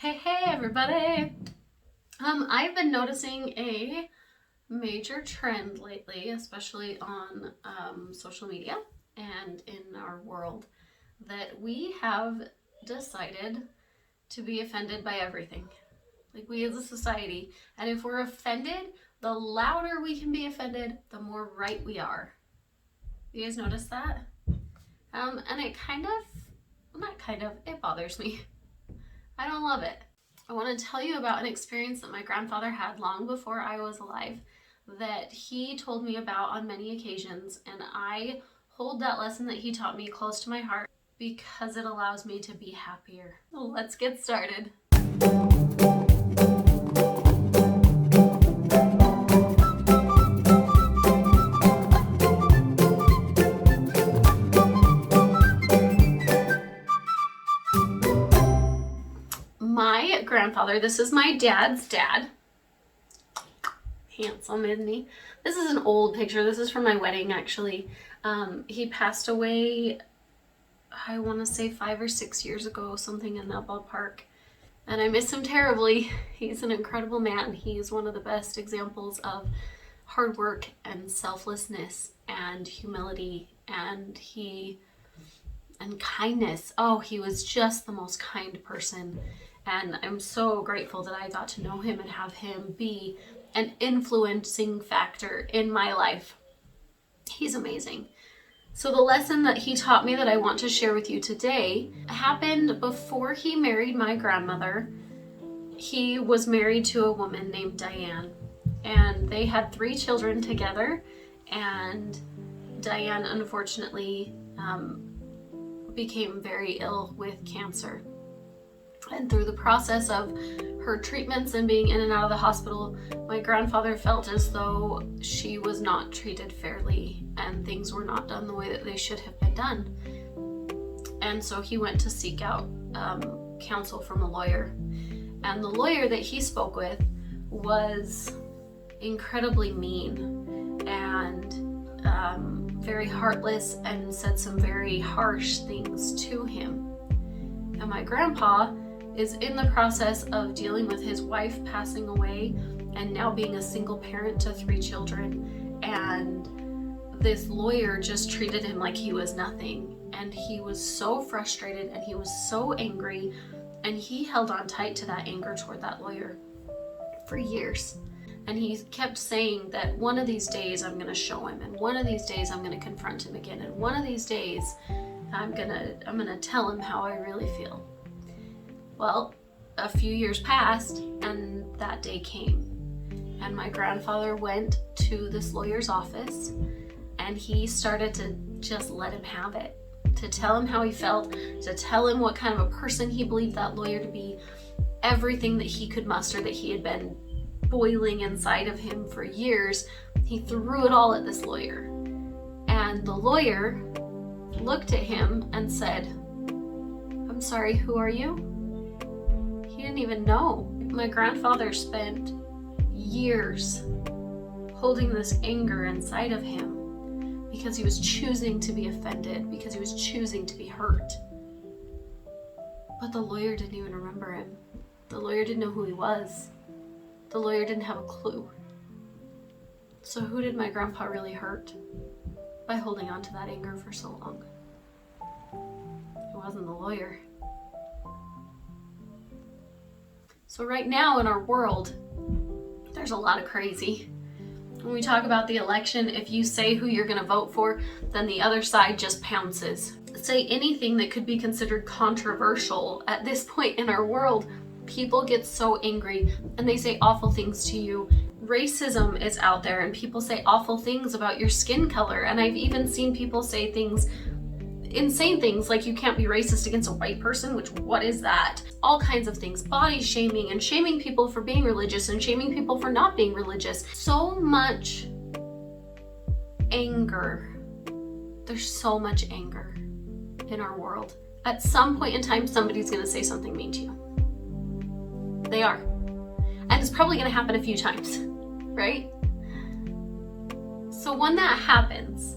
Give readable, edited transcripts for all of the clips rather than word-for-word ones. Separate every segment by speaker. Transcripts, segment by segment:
Speaker 1: Hey everybody! I've been noticing a major trend lately, especially on social media and in our world, that we have decided to be offended by everything. Like we as a society. And if we're offended, the louder we can be offended, the more right we are. You guys notice that? And it bothers me. I don't love it. I want to tell you about an experience that my grandfather had long before I was alive that he told me about on many occasions, and I hold that lesson that he taught me close to my heart because it allows me to be happier. Let's get started. My grandfather, this is my dad's dad. Handsome, isn't he? This is an old picture. This is from my wedding, actually. He passed away, I want to say 5 or 6 years ago, something in that ballpark. And I miss him terribly. He's an incredible man. He's one of the best examples of hard work and selflessness and humility and kindness. Oh, he was just the most kind person. And I'm so grateful that I got to know him and have him be an influencing factor in my life. He's amazing. So the lesson that he taught me that I want to share with you today happened before he married my grandmother. He was married to a woman named Diane, and they had 3 children together, and Diane unfortunately became very ill with cancer. And through the process of her treatments and being in and out of the hospital, my grandfather felt as though she was not treated fairly and things were not done the way that they should have been done. And so he went to seek out counsel from a lawyer. And the lawyer that he spoke with was incredibly mean and very heartless and said some very harsh things to him. And my grandpa is in the process of dealing with his wife passing away and now being a single parent to 3 children. And this lawyer just treated him like he was nothing. And he was so frustrated and he was so angry, and he held on tight to that anger toward that lawyer for years. And he kept saying that one of these days I'm going to show him, and one of these days I'm going to confront him again, and one of these days I'm gonna tell him how I really feel. Well, a few years passed and that day came. And my grandfather went to this lawyer's office and he started to just let him have it, to tell him how he felt, to tell him what kind of a person he believed that lawyer to be, everything that he could muster that he had been boiling inside of him for years. He threw it all at this lawyer. And the lawyer looked at him and said, "I'm sorry, who are you?" He didn't even know. My grandfather spent years holding this anger inside of him because he was choosing to be offended, because he was choosing to be hurt. But the lawyer didn't even remember him. The lawyer didn't know who he was. The lawyer didn't have a clue. So who did my grandpa really hurt by holding on to that anger for so long? It wasn't the lawyer. So right now in our world, there's a lot of crazy. When we talk about the election, if you say who you're going to vote for, then the other side just pounces. Say anything that could be considered controversial at this point in our world, people get so angry and they say awful things to you. Racism is out there and people say awful things about your skin color. And I've even seen people say insane things like you can't be racist against a white person, which what is that? All kinds of things, body shaming and shaming people for being religious and shaming people for not being religious. So much anger. There's so much anger in our world. At some point in time, somebody's gonna say something mean to you. They are. And it's probably gonna happen a few times, right? So when that happens,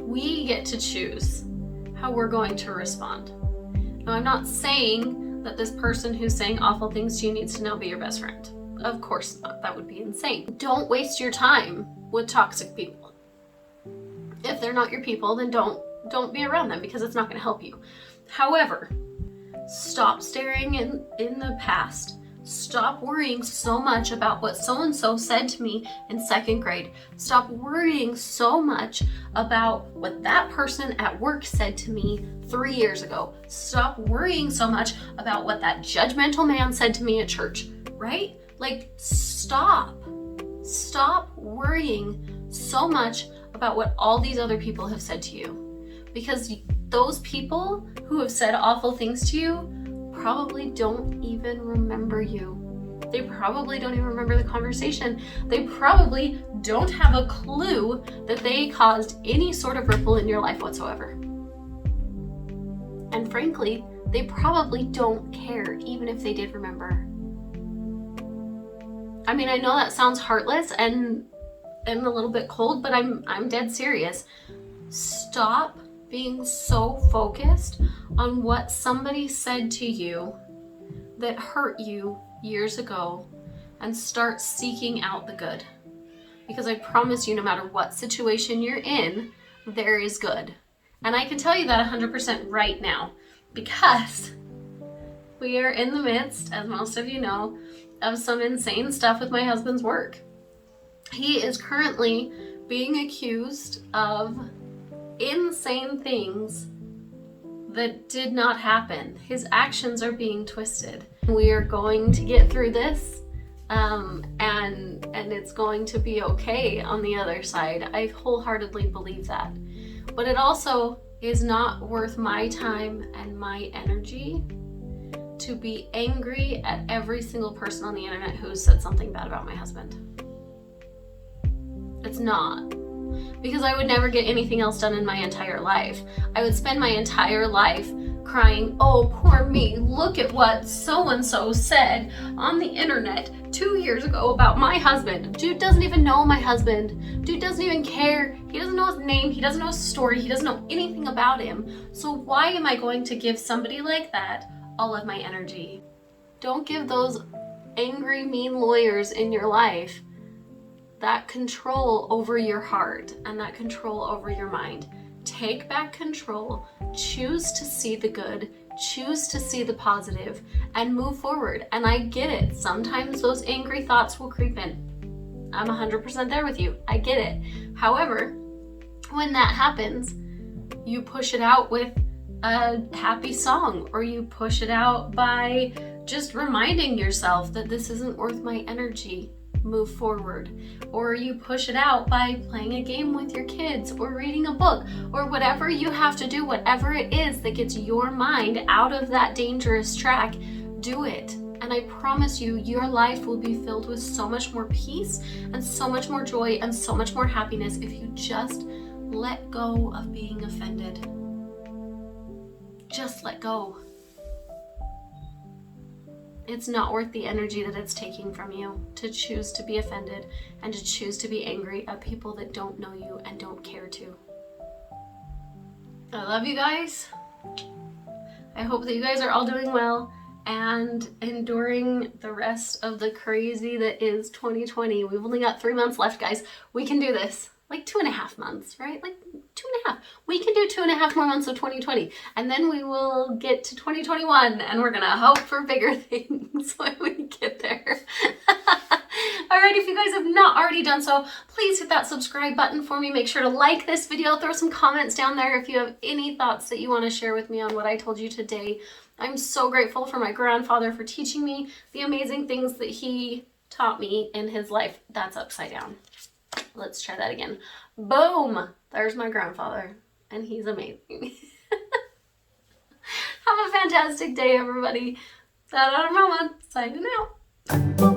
Speaker 1: we get to choose how we're going to respond. Now, I'm not saying that this person who's saying awful things to you needs to now be your best friend. Of course not. That would be insane. Don't waste your time with toxic people. If they're not your people, then don't be around them, because it's not going to help you. However, stop staring in the past. Stop worrying so much about what so-and-so said to me in 2nd grade. Stop worrying so much about what that person at work said to me 3 years ago. Stop worrying so much about what that judgmental man said to me at church, right? Like, stop worrying so much about what all these other people have said to you, because those people who have said awful things to you probably don't even remember you. They probably don't even remember the conversation. They probably don't have a clue that they caused any sort of ripple in your life whatsoever. And frankly, they probably don't care, even if they did remember. I mean, I know that sounds heartless and a little bit cold, but I'm dead serious. Stop being so focused on what somebody said to you that hurt you years ago, and start seeking out the good. Because I promise you, no matter what situation you're in, there is good. And I can tell you that 100% right now, because we are in the midst, as most of you know, of some insane stuff with my husband's work. He is currently being accused of insane things that did not happen. His actions are being twisted. We are going to get through this, and it's going to be okay on the other side. I wholeheartedly believe that. But it also is not worth my time and my energy to be angry at every single person on the internet who has said something bad about my husband. It's not. Because I would never get anything else done in my entire life. I would spend my entire life crying, oh, poor me, look at what so-and-so said on the internet 2 years ago about my husband. Dude doesn't even know my husband. Dude doesn't even care. He doesn't know his name. He doesn't know his story. He doesn't know anything about him. So why am I going to give somebody like that all of my energy? Don't give those angry, mean lawyers in your life that control over your heart and that control over your mind. Take back control, choose to see the good, choose to see the positive, and move forward. And I get it. Sometimes those angry thoughts will creep in. I'm 100% there with you. I get it. However, when that happens, you push it out with a happy song, or you push it out by just reminding yourself that this isn't worth my energy. Move forward. Or you push it out by playing a game with your kids, or reading a book, or whatever you have to do, whatever it is that gets your mind out of that dangerous track, do it. And I promise you, your life will be filled with so much more peace and so much more joy and so much more happiness if you just let go of being offended. Just let go. It's not worth the energy that it's taking from you to choose to be offended and to choose to be angry at people that don't know you and don't care to. I love you guys. I hope that you guys are all doing well and enduring the rest of the crazy that is 2020. We've only got 3 months left, guys. We can do this. Like 2.5 months, right? Like 2.5. We can do 2.5 more months of 2020, and then we will get to 2021, and we're gonna hope for bigger things when we get there. Alright, if you guys have not already done so, please hit that subscribe button for me. Make sure to like this video, throw some comments down there if you have any thoughts that you want to share with me on what I told you today. I'm so grateful for my grandfather for teaching me the amazing things that he taught me in his life. That's upside down. Let's try that again. Boom! There's my grandfather, and he's amazing. Have a fantastic day, everybody. That Otter Momma signing out.